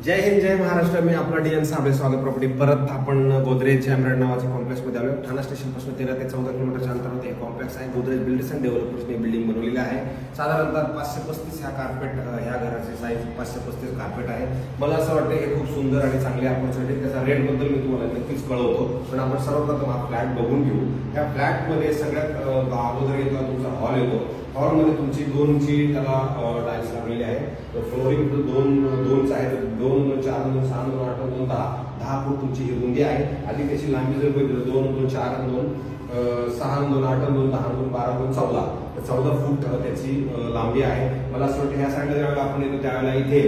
जय हिंद जय महाराष्ट्र. मी आपला DN साबळे. स्वागत property. परत आपण गोदरेज एमराल्ड नावाच्या कॉम्प्लेक्स मध्ये आलो. ठाणा स्टेशन पासून 13 ते 14 किलोमीटरच्या अंतरावर हे कॉम्प्लेक्स आहे. गोदरेज बिल्डर्स अँड डेव्हलपर्सने बिल्डिंग बनवलेली आहे. साधारणतः 535 ह्या कार्पेट ह्या घराचे साईज 535 कार्पेट आहे. मला असं वाटतं हे खूप सुंदर आणि चांगली अपॉर्च्युनिटी. त्याचा रेट बद्दल मी तुम्हाला नक्कीच कळवतो, पण आपण सर्वप्रथम हा फ्लॅट बघून घेऊ. या फ्लॅट मध्ये सगळ्यात अगोदर येतो तुमचा हॉल येतो. हॉलमध्ये तुमची दोनची त्याला टाईल्स लागलेली आहे. फ्लोरिंग दोनच आहे. 2, 4, 2, 6, 2, 8, 2, 10 फूट तुमची ही रुंदी आहे. आणि त्याची लांबी जर बघितलं 2, 2, 4, 2, 6, 2, 8, 2, 10, 2, 12, 2, 14 फूट त्याची लांबी आहे. मला असं वाटतं ह्या साईडला ज्यावेळेला आपण येतो त्यावेळेला इथे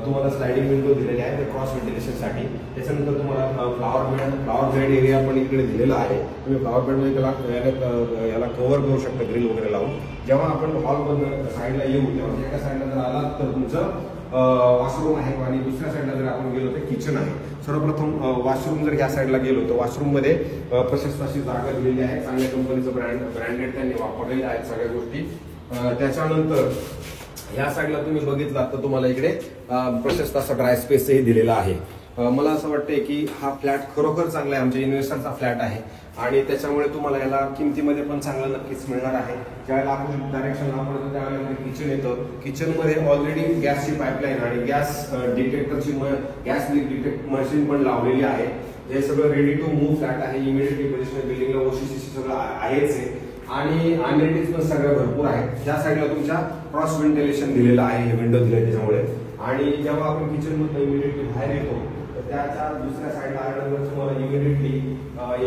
तुम्हाला स्लायडिंग विंडो दिलेली आहे क्रॉस व्हेंटिलेशनसाठी. त्याच्यानंतर तुम्हाला फ्लॉवर बेड एरिया पण इकडे दिलेला आहे. तुम्ही फ्लॉवर बेडमध्ये त्याला याला कव्हर करू शकता ग्रिल वगैरे लावून. जेव्हा आपण हॉलमधून साईडला येऊ तेव्हा एका साईडला जर आला तर तुमचं वॉशरूम आहे आणि दुसऱ्या साईडला जर आपण गेलो तर किचन आहे. सर्वप्रथम वॉशरूम जर ह्या साईडला गेलो तर वॉशरूम मध्ये प्रशस्त अशी जागा दिलेली आहे. चांगल्या कंपनीचं ब्रँडेड त्यांनी वापरलेले आहेत सगळ्या गोष्टी. त्याच्यानंतर ह्या साईडला तुम्ही बघितलात तर तुम्हाला इकडे प्रशस्त असा ड्राय स्पेसही दिलेला आहे. मला असं वाटतंय की हा फ्लॅट खरोखर चांगला आहे. आमच्या इन्व्हेस्टरचा फ्लॅट आहे आणि त्याच्यामुळे तुम्हाला याला किमतीमध्ये पण चांगलं नक्कीच मिळणार आहे. ज्यावेळेला आपण डायरेक्शनला आपण त्यावेळेला किचन येतं. किचनमध्ये ऑलरेडी गॅसची पाईपलाईन आणि गॅस डिटेक्टरची गॅस डिटेक्ट मशीन पण लावलेली आहे. हे सगळं रेडी टू मूव्ह फ्लॅट आहे. इमिडिएटली पोझिशन बिल्डिंगला OCC सगळं आहेच आहे आणि अमेनिटीज पण सगळ्या भरपूर आहेत. या साईडला तुमच्या क्रॉस व्हेंटिलेशन दिलेलं आहे. हे विंडो दिले त्याच्यामुळे. आणि जेव्हा आपण किचन मधून इमिडिएटली बाहेर येतो त्याच्या दुसऱ्या साईडला आल्यानंतर तुम्हाला इमिडिएटली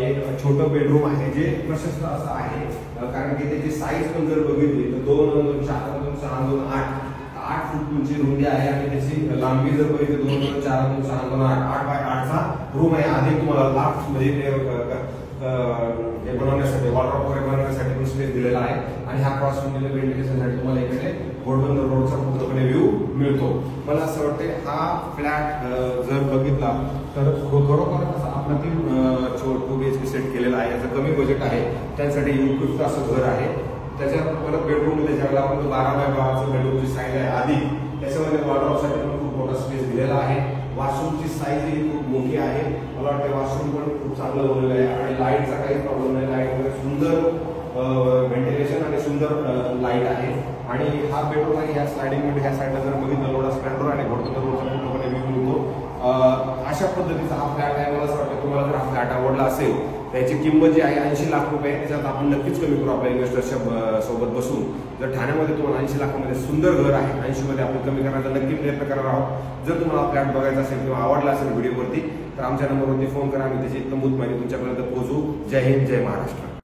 एक छोटं बेडरूम आहे जे प्रशस्त असं आहे. कारण की त्याची साईज पण जर बघितली तर 2, 2, 4, 2, 6, 2, 8 फूट तुमची रुंदी आहे आणि त्याची लांबी जर बघितली 2, 2, 4, 2, 6, 2, 8 बाय 8चा रूम आहे. आधी तुम्हाला लाफ्ट म्हणजे हे बनवण्यासाठी वॉटर वगैरे बनवण्यासाठी पण स्पेस दिलेला आहे. आणि हा क्रॉस व्हेंटिलेशनसाठी तुम्हाला इकडे घोडबंदर रोडचा पूर्णपणे व्ह्यू मिळतो. मला असं वाटते हा फ्लॅट जर बघितला तर खरोखर आपला 2 BHK सेट केलेला आहे. याचं कमी बजेट आहे त्यासाठी उपयुक्त असं घर आहे. त्याच्यात परत बेडरूम मध्ये ज्यावेळेला आपण 12 बाय 12चं बेडरूमची साईज आहे आधी त्याच्यामध्ये वॉर्डरोबसाठी पण खूप मोठा स्पेस दिलेला आहे. वॉशरूमची साईज ही खूप मोठी आहे. मला वाटतं वॉशरूम पण खूप चांगलं बनवलेलं आहे आणि लाईटचा काही प्रॉब्लेम नाही. लाईट वगैरे सुंदर व्हेंटिलेशन आणि सुंदर लाईट आहे. आणि हा बेडरूम आहे. ह्या स्लायडिंग मध्ये ह्या साईडला जर बघितलं लोडा स्प्लेंडर आणि घोडबंदर रोडचा पूर्णपणे व्ह्यू मिळतो. अशा पद्धतीचा हा फ्लॅट आहे. मला असं वाटतं तुम्हाला जर हा फ्लॅट आवडला असेल त्याची किंमत जी आहे 80 लाख रुपये. त्याच्यात आपण नक्कीच कमी करू आपल्या इन्व्हेस्टरच्या सोबत बसून. जर ठाण्यामध्ये तुम्हाला 80 लाखामध्ये सुंदर घर आहे 80 मध्ये आपण कमी करण्याचा नक्की प्रयत्न करणार आहोत. जर तुम्हाला फ्लॅट बघायचा असेल किंवा आवडला असेल व्हिडिओवरती तर आमच्या नंबरवरती फोन करा. आम्ही त्याची इतंभूत माहिती तुमच्यापर्यंत पोहोचू. जय हिंद जय महाराष्ट्र.